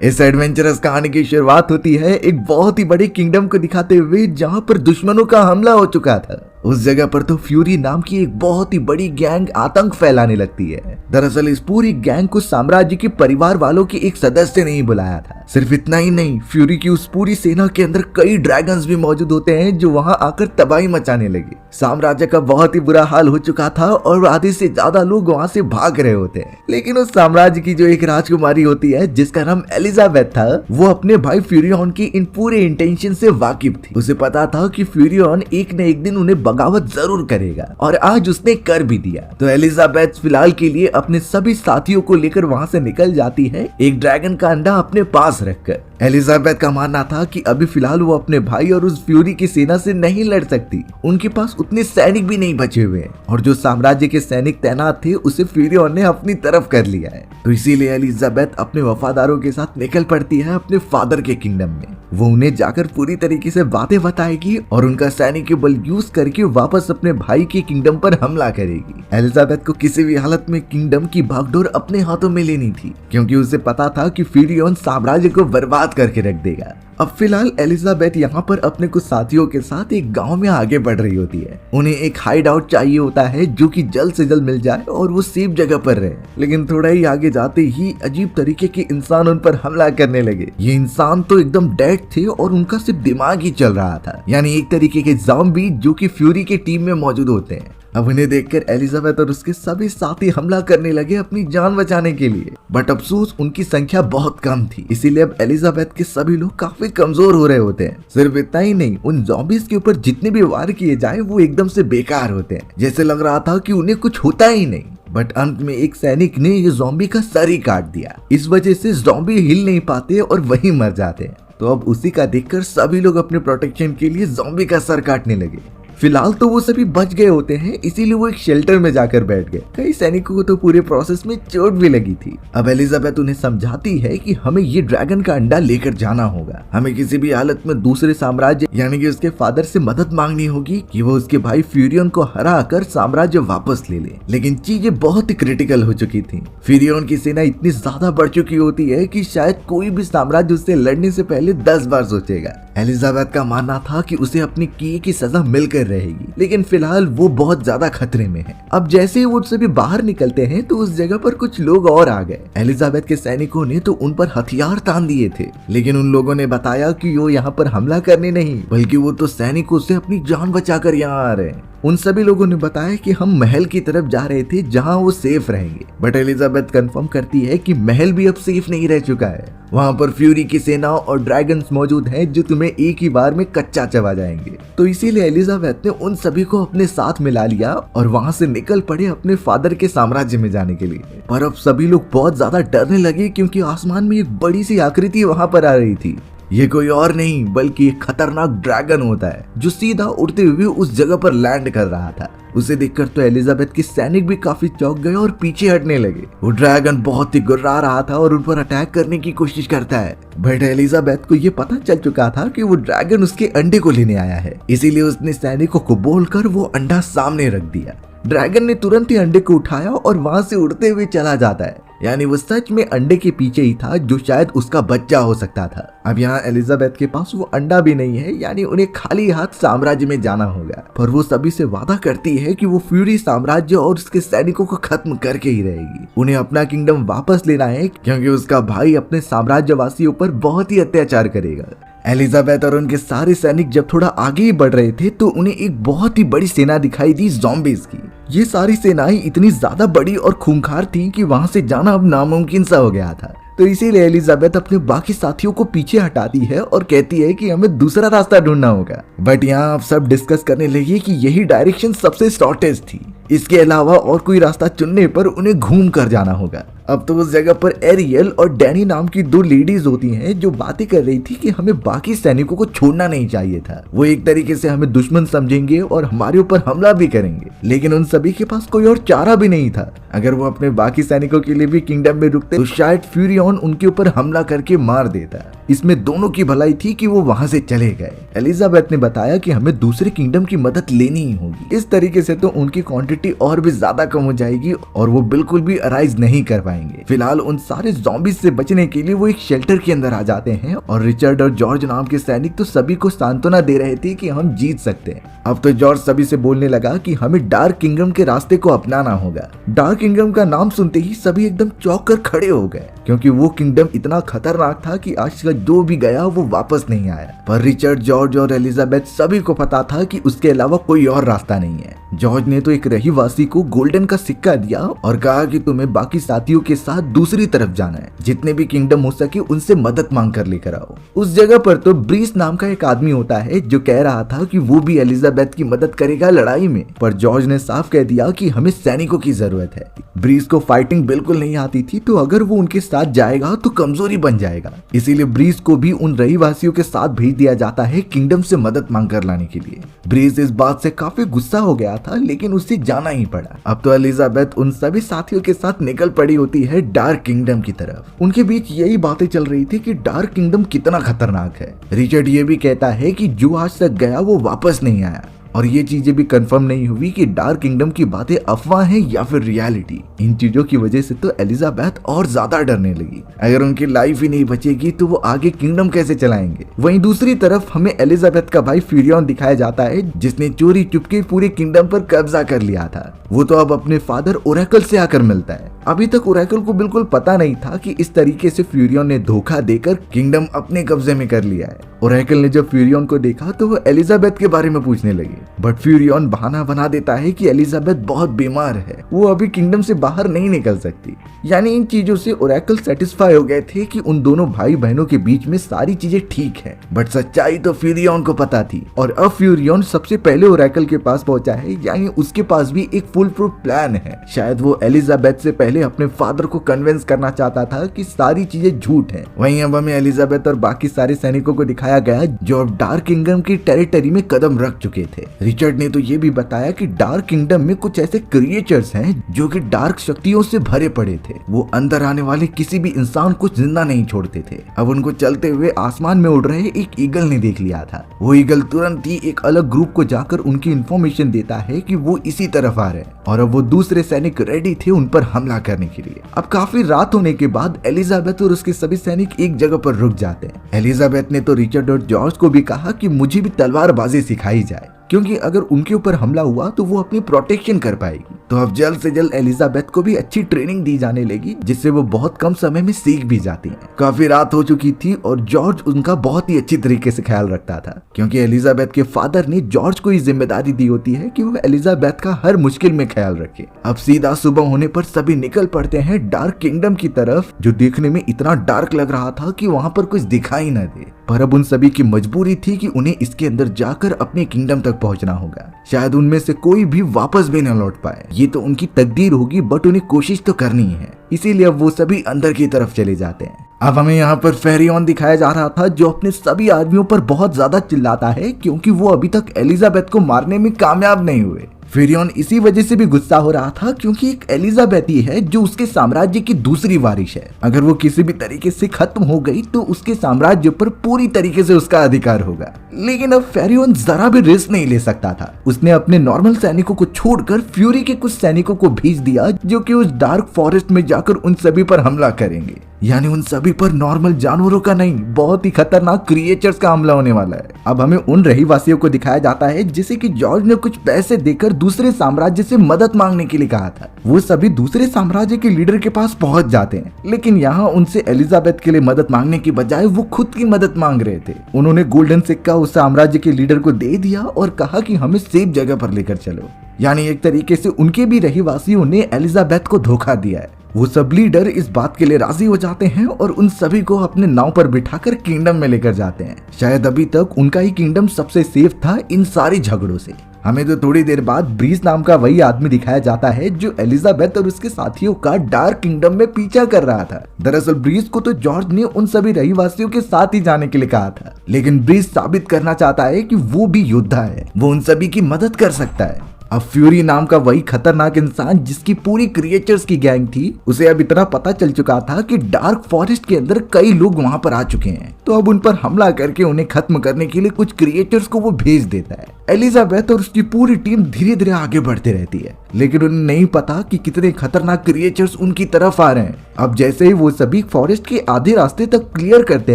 इस एडवेंचरस कहानी की शुरुआत होती है एक बहुत ही बड़े किंगडम को दिखाते हुए जहां पर दुश्मनों का हमला हो चुका था। उस जगह पर तो फ्यूरी नाम की एक बहुत ही बड़ी गैंग आतंक फैलाने लगती है। दरअसल इस पूरी गैंग को साम्राज्य के परिवार वालों के एक सदस्य ने ही बुलाया था। सिर्फ इतना ही नहीं, फ्यूरी की उस पूरी सेना के अंदर कई ड्रैगन्स भी मौजूद होते हैं जो वहां आकर तबाही मचाने लगे। साम्राज्य का बहुत ही बुरा हाल हो चुका था और आधे से ज्यादा लोग वहां से भाग रहे होते हैं। लेकिन उस साम्राज्य की जो एक राजकुमारी होती है जिसका नाम एलिजाबेथ था, वो अपने भाई फ्यूरियन की इन पूरे इंटेंशन से वाकिफ थी। उसे पता था कि फ्यूरियन एक न एक दिन उन्हें बगावत जरूर करेगा और आज उसने कर भी दिया। तो एलिजाबेथ फिलहाल के लिए अपने सभी साथियों को लेकर वहां से निकल जाती है, एक ड्रैगन का अंडा अपने पास रखकर। एलिजाबेथ का मानना था कि अभी फिलहाल वो अपने भाई और उस फ्यूरी की सेना से नहीं लड़ सकती। उनके पास उतने सैनिक भी नहीं बचे हुए और जो साम्राज्य के सैनिक तैनात थे उसे फ्यूरियन ने अपनी तरफ कर लिया है। तो इसीलिए एलिजाबेथ अपने वफादारों के साथ निकल पड़ती है अपने फादर के किंगडम में। वो उन्हें जाकर पूरी तरीके से बातें बताएगी और उनका सैनिक के बल यूज करके वापस अपने भाई के किंगडम पर हमला करेगी। एलिजाबेथ को किसी भी हालत में किंगडम की भागदौड़ अपने हाथों में लेनी थी, क्योंकि उसे पता था कि फ्यूरियन साम्राज्य को बर्बाद करके रख देगा। अब फिलहाल एलिजाबेथ यहाँ पर अपने कुछ साथियों के साथ एक गांव में आगे बढ़ रही होती है। उन्हें एक हाइड आउट चाहिए होता है जो कि जल्द से जल्द मिल जाए और वो सेफ जगह पर रहे। लेकिन थोड़ा ही आगे जाते ही अजीब तरीके के इंसान उन पर हमला करने लगे। ये इंसान तो एकदम डेड थे और उनका सिर्फ दिमाग ही चल रहा था, यानी एक तरीके के ज़ॉम्बी जो कि फ्यूरी के टीम में मौजूद होते हैं। अब उन्हें देखकर एलिजाबेथ और उसके सभी साथी हमला करने लगे अपनी जान बचाने के लिए, बट अफसोस उनकी संख्या बहुत कम थी, इसीलिए अब एलिजाबेथ के सभी लोग काफी कमजोर हो रहे होते हैं। सिर्फ इतना ही नहीं, उन ज़ॉम्बीज़ के ऊपर जितने भी वार किए जाए वो एकदम से बेकार होते हैं, जैसे लग रहा था कि उन्हें कुछ होता ही नहीं। बट अंत में एक सैनिक ने ये ज़ॉम्बी का सर ही काट दिया। इस वजह से ज़ॉम्बी हिल नहीं पाते और वहीं मर जाते हैं। तो अब उसी का देखकर सभी लोग अपने प्रोटेक्शन के लिए ज़ॉम्बी का सर काटने लगे। फिलहाल तो वो सभी बच गए होते हैं, इसीलिए वो एक शेल्टर में जाकर बैठ गए। कई सैनिकों को तो पूरे प्रोसेस में चोट भी लगी थी। अब एलिजाबेथ उन्हें समझाती है कि हमें ये ड्रैगन का अंडा लेकर जाना होगा। हमें किसी भी हालत में दूसरे साम्राज्य यानी कि उसके फादर से मदद मांगनी होगी कि वो उसके भाई फ्यूरियन को हरा कर साम्राज्य वापस ले ले। लेकिन चीजें बहुत ही क्रिटिकल हो चुकी थी। फ्यूरियन की सेना इतनी ज्यादा बढ़ चुकी होती है कि शायद कोई भी साम्राज्य उससे लड़ने से पहले 10 बार सोचेगा। एलिजाबेथ का मानना था कि उसे अपनी किए की सजा मिलकर रहेगी, लेकिन फिलहाल वो बहुत ज्यादा खतरे में है। अब जैसे ही वो सभी बाहर निकलते हैं तो उस जगह पर कुछ लोग और आ गए। एलिजाबेथ के सैनिकों ने तो उन पर हथियार तान दिए थे, लेकिन उन लोगों ने बताया कि वो यहाँ पर हमला करने नहीं, बल्कि वो तो सैनिकों से अपनी जान बचाकर यहाँ आ रहे हैं। उन सभी लोगों ने बताया कि हम महल की तरफ जा रहे थे जहां वो सेफ रहेंगे। बट एलिजाबेथ कंफर्म करती है कि महल भी अब सेफ नहीं रह चुका है। वहां पर फ्यूरी की सेना और ड्रैगन्स मौजूद हैं जो तुम्हें एक ही बार में कच्चा चबा जाएंगे। तो इसीलिए एलिजाबेथ ने उन सभी को अपने साथ मिला लिया और वहां से निकल पड़े अपने फादर के साम्राज्य में जाने के लिए। पर अब सभी लोग बहुत ज्यादा डरने लगे, क्योंकि आसमान में एक बड़ी सी आकृति वहां पर आ रही थी। ये कोई और नहीं बल्कि एक खतरनाक ड्रैगन होता है जो सीधा उड़ते हुए उस जगह पर लैंड कर रहा था। उसे देखकर तो एलिजाबेथ के सैनिक भी काफी चौंक गए और पीछे हटने लगे। वो ड्रैगन बहुत ही गुर्रा रहा था और उन पर अटैक करने की कोशिश करता है। बट एलिजाबेथ को ये पता चल चुका था कि वो ड्रैगन उसके अंडे को लेने आया है, इसीलिए उसने सैनिकों को बोलकर वो अंडा सामने रख दिया। ड्रैगन ने तुरंत ही अंडे को उठाया और वहां से उड़ते हुए चला जाता है, यानी वो सच में अंडे के पीछे ही था जो शायद उसका बच्चा हो सकता था। अब यहाँ एलिजाबेथ के पास वो अंडा भी नहीं है, यानी उन्हें खाली हाथ साम्राज्य में जाना होगा। पर वो सभी से वादा करती है कि वो फ्यूरी साम्राज्य और उसके सैनिकों को खत्म करके ही रहेगी। उन्हें अपना किंगडम वापस लेना है, क्योंकि उसका भाई अपने साम्राज्यवासियों पर बहुत ही अत्याचार करेगा। एलिजाबेथ और उनके सारे सैनिक जब थोड़ा आगे ही बढ़ रहे थे तो उन्हें एक बहुत ही बड़ी सेना दिखाई दी ज़ॉम्बीज़ की। ये सारी सेनाएं इतनी ज्यादा बड़ी और खूंखार थीं कि वहां से जाना अब नामुमकिन सा हो गया था। तो इसीलिए एलिजाबेथ अपने बाकी साथियों को पीछे हटाती है और कहती है कि हमें दूसरा रास्ता ढूंढना होगा। बट यहाँ आप सब डिस्कस करने लगे कि यही डायरेक्शन सबसे शॉर्टेस्ट थी, इसके अलावा और कोई रास्ता चुनने पर उन्हें घूम कर जाना होगा। अब तो उस जगह पर एरियल और डैनी नाम की 2 लेडीज होती हैं जो बातें कर रही थी कि हमें बाकी सैनिकों को छोड़ना नहीं चाहिए था। वो एक तरीके से हमें दुश्मन समझेंगे और हमारे ऊपर हमला भी करेंगे, लेकिन उन सभी के पास कोई और चारा भी नहीं था। अगर वो अपने बाकी सैनिकों के लिए भी किंगडम में रुकते तो शायद फ्यूरियन उनके ऊपर हमला करके मार देता। इसमें दोनों की भलाई थी कि वो वहां से चले गए। एलिजाबेथ ने बताया कि हमें दूसरे किंगडम की मदद लेनी ही होगी, इस तरीके से तो उनकी क्वांटिटी और भी ज्यादा कम हो जाएगी और वो बिल्कुल भी अराइज नहीं कर पाएंगे। पाएंगे। फिलहाल उन सारे ज़ॉम्बीज से बचने के लिए वो एक शेल्टर के अंदर आ जाते हैं और रिचर्ड और जॉर्ज नाम के सैनिक तो सभी को सांत्वना दे रहे थे कि हम जीत सकते हैं। अब तो जॉर्ज सभी से बोलने लगा कि हमें डार्क किंगडम के रास्ते को अपनाना होगा। डार्क किंगडम का नाम सुनते ही सभी एकदम चौंक कर खड़े हो गए, क्योंकि वो किंगडम इतना खतरनाक था कि आज तक जो भी गया वो वापस नहीं आया। पर रिचर्ड, जॉर्ज और एलिजाबेथ सभी को पता था कि उसके अलावा कोई और रास्ता नहीं है। जॉर्ज ने तो एक रहीवासी को गोल्डन का सिक्का दिया और कहा कि तुम्हें बाकी साथियों के साथ दूसरी तरफ जाना है, जितने भी किंगडम हो सके उनसे मदद मांग कर लेकर आओ। उस जगह पर तो ब्रीस नाम का एक आदमी होता है जो कह रहा था कि वो भी एलिजाबेथ की मदद करेगा लड़ाई में, पर जॉर्ज ने साफ कह दिया कि हमें सैनिकों की जरूरत है। ब्रीस को फाइटिंग बिल्कुल नहीं आती थी, तो अगर वो उनके साथ जाएगा तो कमजोरी बन जाएगा। इसीलिए ब्रीस को भी उन रहीवासियों के साथ भेज दिया जाता है किंगडम से मदद मांग कर लाने के लिए। ब्रीस इस बात से काफी गुस्सा हो गया था, लेकिन उसे जाना ही पड़ा। अब तो एलिजाबेथ उन सभी साथियों के साथ निकल पड़ी होती है डार्क किंगडम की तरफ। उनके बीच यही बातें चल रही थी कि डार्क किंगडम कितना खतरनाक है। रिचर्ड ये भी कहता है कि जो आज तक गया वो वापस नहीं आया, और ये चीजें भी कंफर्म नहीं हुई कि डार्क किंगडम की बातें अफवाह है या फिर रियलिटी। इन चीजों की वजह से तो एलिजाबेथ और ज्यादा डरने लगी। अगर उनकी लाइफ ही नहीं बचेगी तो वो आगे किंगडम कैसे चलाएंगे। वहीं दूसरी तरफ हमें एलिजाबेथ का भाई फ्यूरियन दिखाया जाता है, जिसने चोरी चुपके पूरे किंगडम पर कब्जा कर लिया था। वो तो अब अपने फादर ओरेकल से आकर मिलता है। अभी तक ओरेकल को बिल्कुल पता नहीं था कि इस तरीके से फ्यूरियन ने धोखा देकर किंगडम अपने कब्जे में कर लिया है। ओरेकल ने जब फ्यूरियन को देखा तो वो एलिजाबेथ के बारे में पूछने लगे, बट फ्यूरियन बहाना बना देता है कि एलिजाबेथ बहुत बीमार है, वो अभी किंगडम से बाहर नहीं निकल सकती। यानी इन चीजों से ओरेकल सेटिस्फाई हो गए थे कि उन दोनों भाई बहनों के बीच में सारी चीजें ठीक है, बट सच्चाई तो फ्यूरियन को पता थी। और अब फ्यूरियन सबसे पहले ओरेकल के पास पहुंचा है, यानी उसके पास भी एक फुल प्रूफ प्लान है। शायद वो एलिजाबेथ से पहले अपने फादर को कन्विंस करना चाहता था कि सारी चीजें झूठ है। वहीं अब हमें एलिजाबेथ और बाकी सारे सैनिकों को दिखाया गया जो अब डार्क किंगडम की टेरिटरी में कदम रख चुके थे। रिचर्ड ने तो ये भी बताया कि डार्क किंगडम में कुछ ऐसे क्रिएचर्स हैं जो कि डार्क शक्तियों से भरे पड़े थे। वो अंदर आने वाले किसी भी इंसान को जिंदा नहीं छोड़ते थे। अब उनको चलते हुए आसमान में उड़ रहे एक ईगल ने देख लिया था। वो ईगल तुरंत ही एक अलग ग्रुप को जाकर उनकी इंफॉर्मेशन देता है कि वो इसी तरफ आ रहे हैं, और अब वो दूसरे सैनिक रेडी थे उन पर हमला करने के लिए। अब काफी रात होने के बाद एलिजाबेथ और उसके सभी सैनिक एक जगह पर रुक जाते हैं। एलिजाबेथ ने तो रिचर्ड और जॉर्ज को भी कहा कि मुझे भी तलवारबाजी सिखाई जाए, क्योंकि अगर उनके ऊपर हमला हुआ तो वो अपनी प्रोटेक्शन कर पाएगी। तो अब जल्द से जल्द एलिजाबेथ को भी अच्छी ट्रेनिंग दी जाने लगी, जिससे वो बहुत कम समय में सीख भी जाती हैं। काफी रात हो चुकी थी और जॉर्ज उनका बहुत ही अच्छी तरीके से ख्याल रखता था, क्योंकि एलिजाबेथ के फादर ने जॉर्ज को ये जिम्मेदारी दी होती है कि वो एलिजाबेथ का हर मुश्किल में ख्याल रखे। अब सीधा सुबह होने पर सभी निकल पड़ते हैं डार्क किंगडम की तरफ, जो देखने में इतना डार्क लग रहा था कि वहाँ पर कुछ दिखाई न दे। पर अब उन सभी की मजबूरी थी कि उन्हें इसके अंदर जाकर अपने किंगडम तक पहुंचना होगा। शायद उनमें से कोई भी वापस भी न लौट पाए, ये तो उनकी तकदीर होगी, बट उन्हें कोशिश तो करनी है। इसीलिए अब वो सभी अंदर की तरफ चले जाते हैं। अब हमें यहाँ पर फेरियन दिखाया जा रहा था, जो अपने सभी आदमियों पर बहुत ज्यादा चिल्लाता है, क्योंकि वो अभी तक एलिजाबेथ को मारने में कामयाब नहीं हुए। फेरियन इसी वजह से भी गुस्सा हो रहा था, क्योंकि एक एलिजाबेथ ही है जो उसके साम्राज्य की दूसरी वारिश है। अगर वो किसी भी तरीके से खत्म हो गई तो उसके साम्राज्य पर पूरी तरीके से उसका अधिकार होगा। लेकिन अब फेरियन जरा भी रिस्क नहीं ले सकता था। उसने अपने नॉर्मल सैनिकों को छोड़कर फ्यूरी के कुछ सैनिकों को भेज दिया, जो कि उस डार्क फॉरेस्ट में जाकर उन सभी पर हमला करेंगे। यानी उन सभी पर नॉर्मल जानवरों का नहीं, बहुत ही खतरनाक क्रिएचर्स का हमला होने वाला है। अब हमें उन रहीवासियों को दिखाया जाता है जिसे कि जॉर्ज ने कुछ पैसे देकर दूसरे साम्राज्य से मदद मांगने के लिए कहा था। वो सभी दूसरे साम्राज्य के लीडर के पास पहुंच जाते हैं, लेकिन यहाँ उनसे एलिजाबेथ के लिए मदद मांगने की बजाय वो खुद की मदद मांग रहे थे। उन्होंने गोल्डन सिक्का उस साम्राज्य के लीडर को दे दिया और कहा कि हमें सेफ जगह पर लेकर चलो। यानी एक तरीके से उनके भी रहीवासियों ने एलिजाबेथ को धोखा दिया है। वो सब लीडर इस बात के लिए राजी हो जाते हैं और उन सभी को अपने नाव पर बिठाकर किंगडम में लेकर जाते हैं। शायद अभी तक उनका ही किंगडम सबसे सेफ था इन सारी झगड़ों से। हमें तो थोड़ी देर बाद ब्रीस नाम का वही आदमी दिखाया जाता है जो एलिजाबेथ और उसके साथियों का डार्क किंगडम में पीछा कर रहा था। दरअसल ब्रीस को तो जॉर्ज ने उन सभी रहीवासियों के साथ ही जाने के लिए कहा था, लेकिन ब्रीस साबित करना चाहता है कि वो भी योद्धा है, वो उन सभी की मदद कर सकता है। अब फ्यूरी नाम का वही खतरनाक इंसान जिसकी पूरी क्रिएचर्स की गैंग थी, उसे अब इतना पता चल चुका था कि डार्क फॉरेस्ट के अंदर कई लोग वहां पर आ चुके हैं। तो अब उन पर हमला करके उन्हें खत्म करने के लिए कुछ क्रिएचर्स को वो भेज देता है। एलिजाबेथ और उसकी पूरी टीम धीरे धीरे आगे बढ़ते रहती है, लेकिन उन्हें नहीं पता कि कितने खतरनाक क्रिएचर्स उनकी तरफ आ रहे हैं। अब जैसे ही वो सभी फॉरेस्ट के आधे रास्ते तक क्लियर करते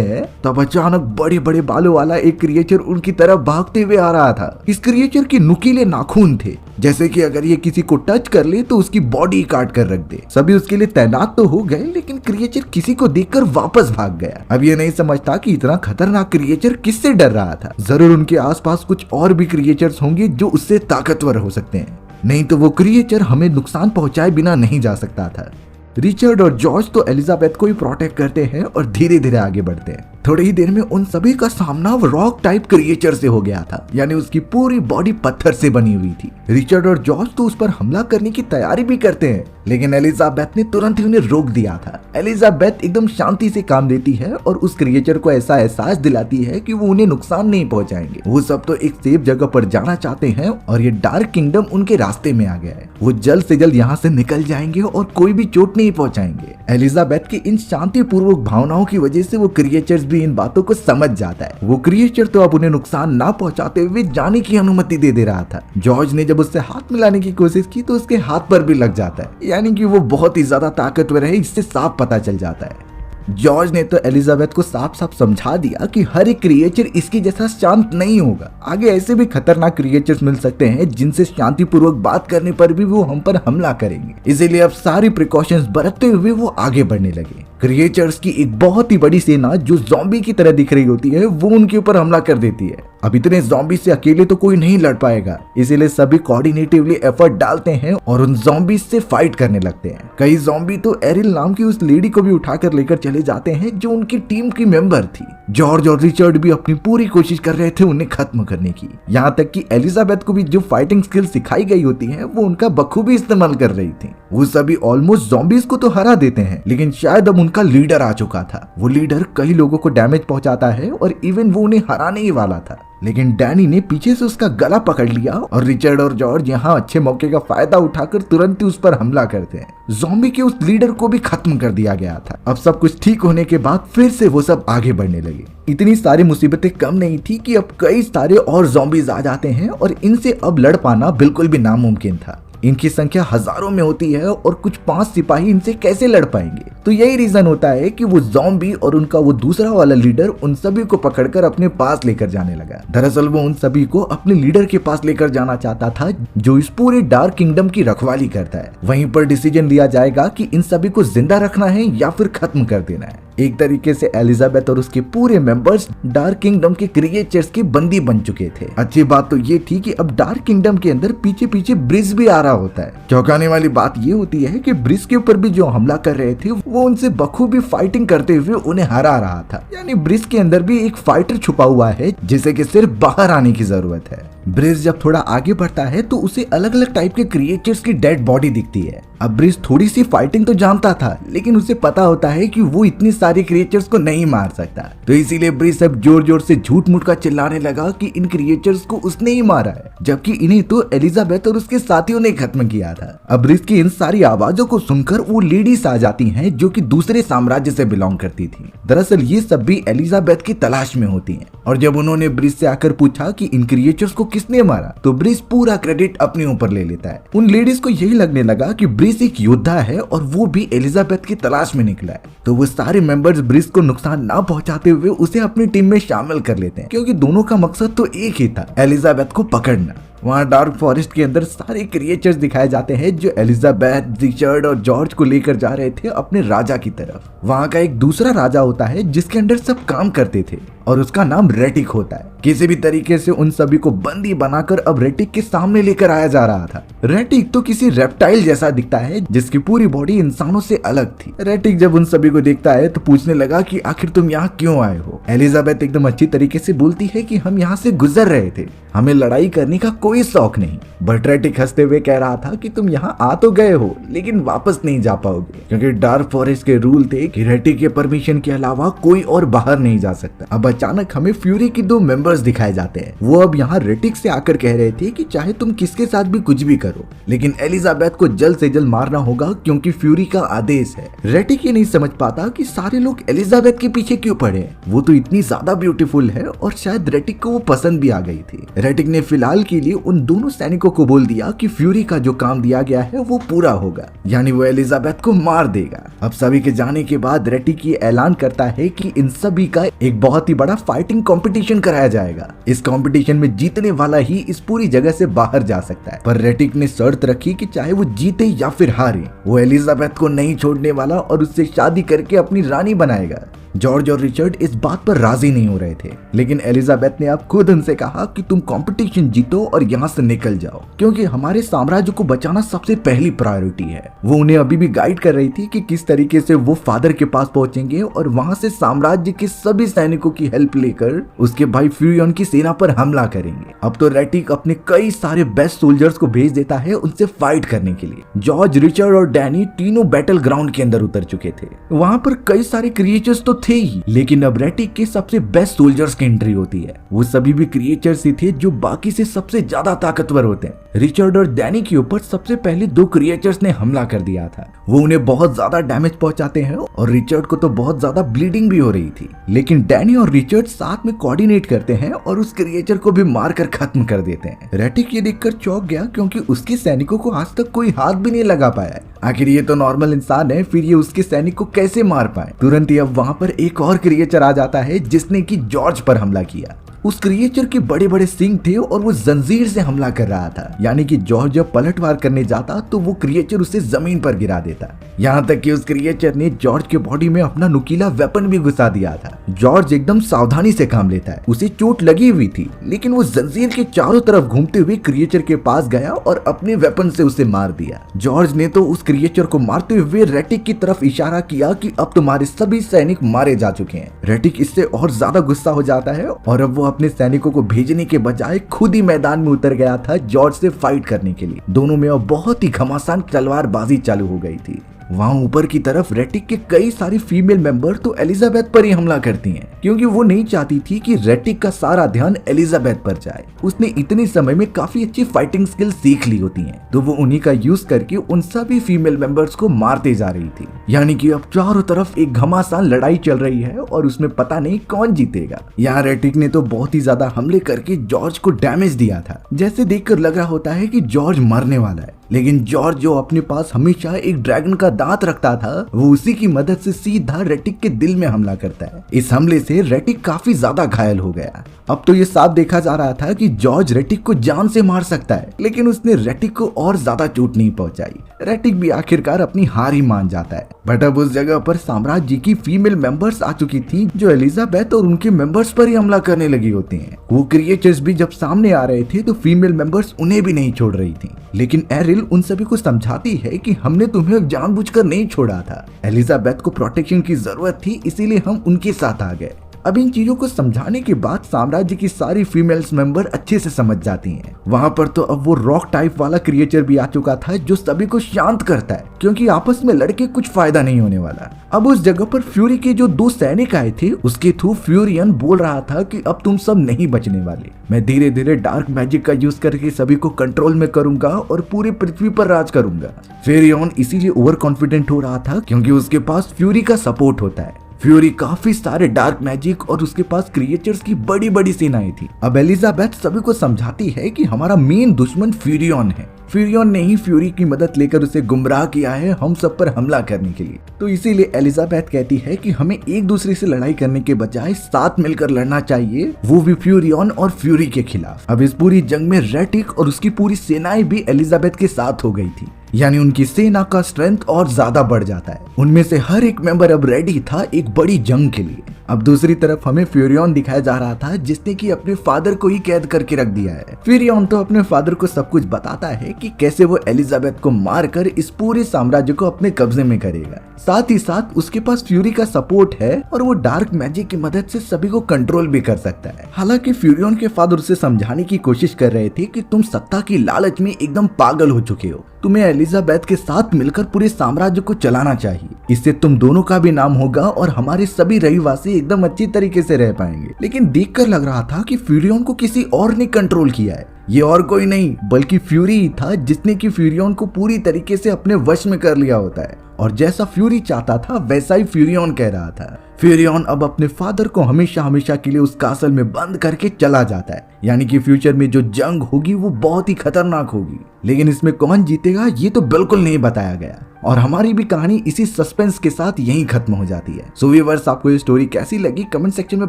हैं, तब अचानक बड़े बड़े बालों वाला एक क्रिएचर उनकी तरफ भागते हुए आ रहा था। इस क्रिएचर के नुकीले नाखून थे, जैसे कि अगर ये किसी को टच कर ले तो उसकी बॉडी काट कर रख दे। सभी उसके लिए तैनात तो हो गए, लेकिन क्रिएचर किसी को देखकर वापस भाग गया। अब ये नहीं समझता कि इतना खतरनाक क्रिएचर किससे डर रहा था। जरूर उनके आसपास कुछ और भी क्रिएचर्स होंगे जो उससे ताकतवर हो सकते हैं, नहीं तो वो क्रिएचर हमें नुकसान पहुंचाए बिना नहीं जा सकता था। रिचर्ड और जॉर्ज तो एलिजाबेथ को ही प्रोटेक्ट करते हैं और धीरे धीरे आगे बढ़ते हैं। थोड़ी ही देर में उन सभी का सामना रॉक टाइप क्रिएचर से हो गया था, यानी उसकी पूरी बॉडी पत्थर से बनी हुई थी। रिचर्ड और जॉर्ज तो उस पर हमला करने की तैयारी भी करते हैं, लेकिन एलिजाबेथ ने तुरंत ही उन्हें रोक दिया था। एलिजाबेथ एकदम शांति से काम देती है और उस क्रिएचर को ऐसा एहसास दिलाती है कि वो उन्हें नुकसान नहीं पहुंचाएंगे। वो सब तो एक सेफ जगह पर जाना चाहते हैं और ये डार्क किंगडम उनके रास्ते में आ गया है। वो जल्द से जल्द यहाँ से निकल जाएंगे और कोई भी चोट नहीं पहुंचाएंगे। एलिजाबेथ की इन शांतिपूर्वक भावनाओं की वजह से वो क्रिएचर्स भी इन बातों को समझ जाता है। वो क्रिएचर तो अब उन्हें नुकसान ना पहुंचाते हुए जाने की अनुमति दे रहा था। जॉर्ज ने जब उससे हाथ मिलाने की कोशिश की तो उसके हाथ पर भी लग जाता है, यानी कि वो बहुत ही ज्यादा ताकतवर है, इससे साफ पता चल जाता है। जॉर्ज ने तो एलिजाबेथ को साफ साफ समझा दिया कि हर एक क्रिएचर इसके जैसा शांत नहीं होगा। आगे ऐसे भी खतरनाक क्रिएचर्स मिल सकते हैं जिनसे शांतिपूर्वक बात करने पर भी वो हम पर हमला करेंगे, इसीलिए अब सारी प्रिकॉशंस बरतते हुए वो आगे बढ़ने लगे। क्रिएचर्स की एक बहुत ही बड़ी सेना जो ज़ॉम्बी की तरह दिख रही होती है वो उनके ऊपर हमला कर देती है। अब इतने ज़ॉम्बी से अकेले तो कोई नहीं लड़ पाएगा, इसीलिए सभी कोऑर्डिनेटिवली एफर्ट डालते हैं और उन ज़ॉम्बी से फाइट करने लगते हैं। कई ज़ॉम्बी तो एरिल नाम की उस लेडी को भी उठाकर लेकर चले जाते हैं जो उनकी टीम की मेंबर थी। जॉर्ज और रिचर्ड भी अपनी पूरी कोशिश कर रहे थे उन्हें खत्म करने की। यहाँ तक कि एलिजाबेथ को भी जो फाइटिंग स्किल सिखाई गई होती है वो उनका बखूबी इस्तेमाल कर रही थी। वो सभी ऑलमोस्ट ज़ॉम्बीज को तो हरा देते हैं, लेकिन शायद अब उनका लीडर आ चुका था। वो लीडर कई लोगों को डैमेज पहुंचाता है और इवन वो उन्हें हराने ही वाला था, लेकिन डैनी ने पीछे से उसका गला पकड़ लिया और रिचर्ड और जॉर्ज यहाँ अच्छे मौके का फायदा उठाकर तुरंत ही उस पर हमला करते हैं। ज़ॉम्बी के उस लीडर को भी खत्म कर दिया गया था। अब सब कुछ ठीक होने के बाद फिर से वो सब आगे बढ़ने लगे। इतनी सारी मुसीबतें कम नहीं थी कि अब कई सारे और ज़ॉम्बीज आ जाते हैं और इनसे अब लड़ पाना बिल्कुल भी नामुमकिन था। इनकी संख्या हजारों में होती है और कुछ 5 सिपाही इनसे कैसे लड़ पाएंगे। तो यही रीजन होता है कि वो ज़ॉम्बी और उनका वो दूसरा वाला लीडर उन सभी को पकड़कर अपने पास लेकर जाने लगा। दरअसल वो उन सभी को अपने लीडर के पास लेकर जाना चाहता था जो इस पूरे डार्क किंगडम की रखवाली करता है। वहीं पर डिसीजन लिया जाएगा कि इन सभी को जिंदा रखना है या फिर खत्म कर देना है। एक तरीके से एलिजाबेथ और उसके पूरे मेंबर्स डार्क किंगडम के क्रिएचर्स के बंदी बन चुके थे। अच्छी बात तो ये थी कि अब डार्क किंगडम के अंदर पीछे पीछे ब्रिज भी आ रहा होता है। चौंकाने वाली बात ये होती है कि ब्रिज के ऊपर भी जो हमला कर रहे थे वो उनसे बखूबी फाइटिंग करते हुए उन्हें हरा रहा था। यानी ब्रिज के अंदर भी एक फाइटर छुपा हुआ है जिसे कि सिर्फ बाहर आने की जरूरत है। ब्रिज जब थोड़ा आगे बढ़ता है तो उसे अलग अलग टाइप के क्रिएचर्स की डेड बॉडी दिखती है। अब ब्रिज थोड़ी सी फाइटिंग तो जानता था, लेकिन उसे पता होता है कि वो इतनी सारी क्रिएचर्स को नहीं मार सकता, तो इसीलिए ब्रिज अब जोर जोर से झूठ मूठ का चिल्लाने लगा कि इन क्रिएचर्स को उसने ही मारा है, जबकि इन्हें तो एलिजाबेथ और उसके साथियों ने खत्म किया था। अब ब्रिज की इन सारी आवाजों को सुनकर वो लेडीज आ जाती हैं जो कि दूसरे साम्राज्य से बिलोंग करती थी। दरअसल ये सब भी एलिजाबेथ की तलाश में होती हैं, और जब उन्होंने ब्रिज से आकर पूछा कि इन क्रिएचर्स को किसने मारा, तो ब्रिज पूरा क्रेडिट अपने ऊपर ले लेता है। उन लेडीज को यही लगने लगा कि ब्रिज एक योद्धा है और वो भी एलिजाबेथ की तलाश में निकला है, तो वो सारे मेंबर्स ब्रिज को नुकसान ना पहुंचाते हुए उसे अपनी टीम में शामिल कर लेते हैं, क्योंकि दोनों का मकसद तो एक ही था, एलिजाबेथ को पकड़ना। वहाँ डार्क फॉरेस्ट के अंदर सारे क्रिएचर्स दिखाए जाते हैं जो एलिजाबेथ, रिचर्ड और जॉर्ज को लेकर जा रहे थे अपने राजा की तरफ। वहाँ का एक दूसरा राजा होता है जिसके अंडर सब काम करते थे और उसका नाम रेटिक होता है। किसी भी तरीके से उन सभी को बंदी बनाकर अब रेटिक के सामने लेकर आया जा रहा था। रेटिक तो किसी रेप्टाइल जैसा दिखता है जिसकी पूरी बॉडी इंसानों से अलग थी। रेटिक जब उन सभी को देखता है तो पूछने लगा कि आखिर तुम यहाँ क्यों आए हो। एलिजाबेथ एकदम अच्छी तरीके से बोलती है कि हम यहाँ से गुजर रहे थे, हमें लड़ाई करने का कोई शौक नहीं। बट रेटिक हंसते हुए कह रहा था कि तुम यहाँ आ तो गए हो लेकिन वापस नहीं जा पाओगे, क्योंकि डार्क फॉरेस्ट के रूल थे कि रेटिक के परमिशन के अलावा कोई और बाहर नहीं जा सकता। अब अचानक हमें फ्यूरी के 2 मेंबर्स दिखाए जाते हैं। वो अब यहाँ रेटिक से आकर कह रहे थे कि चाहे तुम किसके साथ भी कुछ भी करो, लेकिन एलिजाबेथ को जल्द से जल्द मारना होगा क्योंकि फ्यूरी का आदेश है। रेटिक ये नहीं समझ पाता कि सारे लोग एलिजाबेथ के पीछे क्यों पड़े। वो तो इतनी ज्यादा ब्यूटीफुल है और शायद रेटिक को वो पसंद भी आ गई थी। रेटिक ने फिलहाल के लिए उन दोनों सैनिकों को बोल दिया कि फ्यूरी का जो काम दिया गया है वो पूरा होगा, यानी वो एलिजाबेथ को मार देगा। अब सभी के जाने के बाद रेटिक ये ऐलान करता है कि इन सभी का एक बहुत ही बड़ा फाइटिंग कंपटीशन कराया जाएगा। इस कंपटीशन में जीतने वाला ही इस पूरी जगह से बाहर जा सकता है। पर रेटिक ने शर्त रखी कि चाहे वो जीते या फिर हारे, वो एलिजाबेथ को नहीं छोड़ने वाला और उससे शादी करके अपनी रानी बनाएगा। जॉर्ज और रिचर्ड इस बात पर राजी नहीं हो रहे थे, लेकिन एलिजाबेथ ने अब खुद उनसे कहा कि तुम कंपटीशन जीतो और यहाँ से निकल जाओ, क्योंकि हमारे साम्राज्य को बचाना सबसे पहली प्रायोरिटी है। वो उन्हें अभी भी गाइड कर रही थी कि किस तरीके से वो फादर के पास पहुंचेंगे और वहां से साम्राज्य के सभी सैनिकों की हेल्प लेकर उसके भाई फ्यूरियन की सेना पर हमला करेंगे। अब तो रेटिक अपने कई सारे बेस्ट सोल्जर्स को भेज देता है उनसे फाइट करने के लिए। जॉर्ज, रिचर्ड और डैनी तीनों बैटल ग्राउंड के अंदर उतर चुके थे। वहां पर कई सारे क्रिएचर्स तो थे ही, लेकिन अब रेटिक के सबसे बेस्ट सोल्जर्स की एंट्री होती है। वो सभी भी क्रिएचर्स ही थे जो बाकी से सबसे ज्यादा ताकतवर होते हैं। रिचर्ड और डैनी के ऊपर सबसे पहले 2 क्रिएचर्स ने हमला कर दिया था। वो उन्हें बहुत ज्यादा डैमेज पहुंचाते हैं और रिचर्ड को तो बहुत ज्यादा ब्लीडिंग भी हो रही थी, लेकिन डैनी और रिचर्ड साथ में कोऑर्डिनेट करते हैं और उस क्रिएचर को भी मारकर खत्म कर देते हैं। रेटिक ये देखकर चौंक गया क्योंकि उसके सैनिकों को आज तक कोई हाथ भी नहीं लगा पाया है। आखिर ये तो नॉर्मल इंसान है, फिर ये उसके सैनिक को कैसे मार पाए। तुरंत ही अब वहां पर एक और क्रिएचर आ जाता है जिसने कि जॉर्ज पर हमला किया। उस क्रिएचर के बड़े बड़े सिंग थे और वो जंजीर से हमला कर रहा था, यानी कि जॉर्ज जब पलटवार करने जाता तो वो क्रिएचर उसे जमीन पर गिरा देता। यहाँ तक कि उस क्रिएचर ने जॉर्ज के बॉडी में अपना नुकीला वेपन भी घुसा दिया था। जॉर्ज एकदम सावधानी से काम लेता है। उसे चोट लगी हुई थी, लेकिन वो जंजीर के चारों तरफ घूमते हुए क्रिएचर के पास गया और अपने वेपन से उसे मार दिया। जॉर्ज ने तो उस क्रिएचर को मारते हुए रेटिक की तरफ इशारा किया कि अब तुम्हारे सभी सैनिक मारे जा चुके हैं। रेटिक इससे और ज्यादा गुस्सा हो जाता है और अब वो अपने सैनिकों को भेजने के बजाय खुद ही मैदान में उतर गया था जॉर्ज से फाइट करने के लिए। दोनों में अब बहुत ही घमासान तलवारबाजी चालू हो गई थी। वहाँ ऊपर की तरफ रेटिक के कई सारे फीमेल मेंबर तो एलिजाबेथ पर ही हमला करती हैं, क्योंकि वो नहीं चाहती थी कि रेटिक का सारा ध्यान एलिजाबेथ पर जाए। उसने इतने समय में काफी अच्छी फाइटिंग स्किल सीख ली होती हैं, तो वो उन्हीं का यूज करके उन सभी फीमेल मेंबर्स को मारते जा रही थी। यानी कि अब चारों तरफ एक घमासान लड़ाई चल रही है और उसमें पता नहीं कौन जीतेगा। यहाँ रेटिक ने तो बहुत ही ज्यादा हमले करके जॉर्ज को डैमेज दिया था। जैसे देखकर लग रहा होता है कि जॉर्ज मरने वाला है, लेकिन जॉर्ज जो अपने पास हमेशा एक ड्रैगन का दांत रखता था, वो उसी की मदद से सीधा रेटिक के दिल में हमला करता है। इस हमले से रेटिक काफी ज्यादा घायल हो गया। अब तो ये साफ देखा जा रहा था कि जॉर्ज रेटिक को जान से मार सकता है, लेकिन उसने रेटिक को और ज्यादा चोट नहीं पहुंचाई। रेटिक भी आखिरकार अपनी हार ही मान जाता है। बट अब उस जगह पर साम्राज्य की फीमेल मेंबर्स आ चुकी थी, जो एलिजाबेथ और उनके मेंबर्स पर ही हमला करने लगी होती हैं। वो क्रिएचर्स भी जब सामने आ रहे थे तो फीमेल मेंबर्स उन्हें भी नहीं छोड़ रही थी, लेकिन एरिल उन सभी को समझाती है कि हमने तुम्हें जानबूझकर नहीं छोड़ा था। एलिजाबेथ को प्रोटेक्शन की जरूरत थी, इसीलिए हम उनके साथ आ गए। अब इन चीजों को समझाने के बाद साम्राज्य की सारी फीमेल्स मेंबर अच्छे से समझ जाती हैं। वहां पर तो अब वो रॉक टाइप वाला क्रिएचर भी आ चुका था जो सभी को शांत करता है, क्योंकि आपस में लड़के कुछ फायदा नहीं होने वाला। अब उस जगह पर फ्यूरी के जो 2 सैनिक आए थे, उसके थ्रू फ्यूरियन बोल रहा था कि अब तुम सब नहीं बचने वाले। मैं धीरे धीरे डार्क मैजिक का यूज करके सभी को कंट्रोल में करूंगा और पूरी पृथ्वी पर राज करूंगा। फ्यूरियन इसीलिए ओवर कॉन्फिडेंट हो रहा था क्योंकि उसके पास फ्यूरी का सपोर्ट होता है। फ्यूरी काफी सारे डार्क मैजिक और उसके पास क्रिएचर्स की बड़ी बड़ी सेनाएं थी। अब एलिजाबेथ सभी को समझाती है कि हमारा मेन दुश्मन फ्यूरियन है। फ्यूरियन ने ही फ्यूरी की मदद लेकर उसे गुमराह किया है हम सब पर हमला करने के लिए। तो इसीलिए एलिजाबेथ कहती है कि हमें एक दूसरे से लड़ाई करने के बजाय साथ मिलकर लड़ना चाहिए, वो भी फ्यूरियन और फ्यूरी के खिलाफ। अब इस पूरी जंग में रेटिक और उसकी पूरी सेनाएं भी एलिजाबेथ के साथ हो गई थी, यानी उनकी सेना का स्ट्रेंथ और ज्यादा बढ़ जाता है। उनमें से हर एक मेंबर अब रेडी था एक बड़ी जंग के लिए। अब दूसरी तरफ हमें फ्यूरियन दिखाया जा रहा था जिसने कि अपने फादर को ही कैद करके रख दिया है। फ्यूरियन तो अपने फादर को सब कुछ बताता है कि कैसे वो एलिजाबेथ को मारकर इस पूरे साम्राज्य को अपने कब्जे में करेगा। साथ ही साथ उसके पास फ्यूरी का सपोर्ट है और वो डार्क मैजिक की मदद से सभी को कंट्रोल भी कर सकता है। हालांकि फ्यूरियन के फादर उसे समझाने की कोशिश कर रहे थे कि तुम सत्ता की लालच में एकदम पागल हो चुके हो, तुम्हें एलिजाबेथ के साथ मिलकर पूरे साम्राज्य को चलाना चाहिए। इससे तुम दोनों का भी नाम होगा और हमारे सभी रहीवासी एकदम अच्छी तरीके से रह पाएंगे। लेकिन देखकर लग रहा था कि फ्यूरियन को किसी और ने कंट्रोल किया है। ये और कोई नहीं बल्कि फ्यूरी ही था जिसने कि फ्यूरियन को पूरी तरीके से अपने वश में कर लिया होता है। और जैसा फ्यूरी चाहता था वैसा ही फ्यूरियन कह रहा था। फ्यूरियन अब अपने फादर को हमेशा हमेशा के लिए उस कासल में बंद करके चला जाता है, यानी कि फ्यूचर में जो जंग होगी वो बहुत ही खतरनाक होगी। लेकिन इसमें कौन जीतेगा ये तो बिल्कुल नहीं बताया गया और हमारी भी कहानी इसी सस्पेंस के साथ यहीं खत्म हो जाती है। सो व्यूअर्स, आपको ये स्टोरी कैसी लगी कमेंट सेक्शन में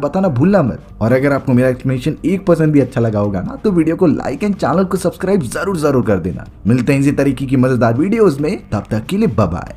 बताना भूलना मत। और अगर आपको मेरा एक्सप्लेनेशन 1% भी अच्छा लगा होगा ना तो वीडियो को लाइक एंड चैनल को सब्सक्राइब जरूर कर देना। मिलते हैं इसी तरीके की मजेदार वीडियोस में, तब तक के लिए बाय बाय।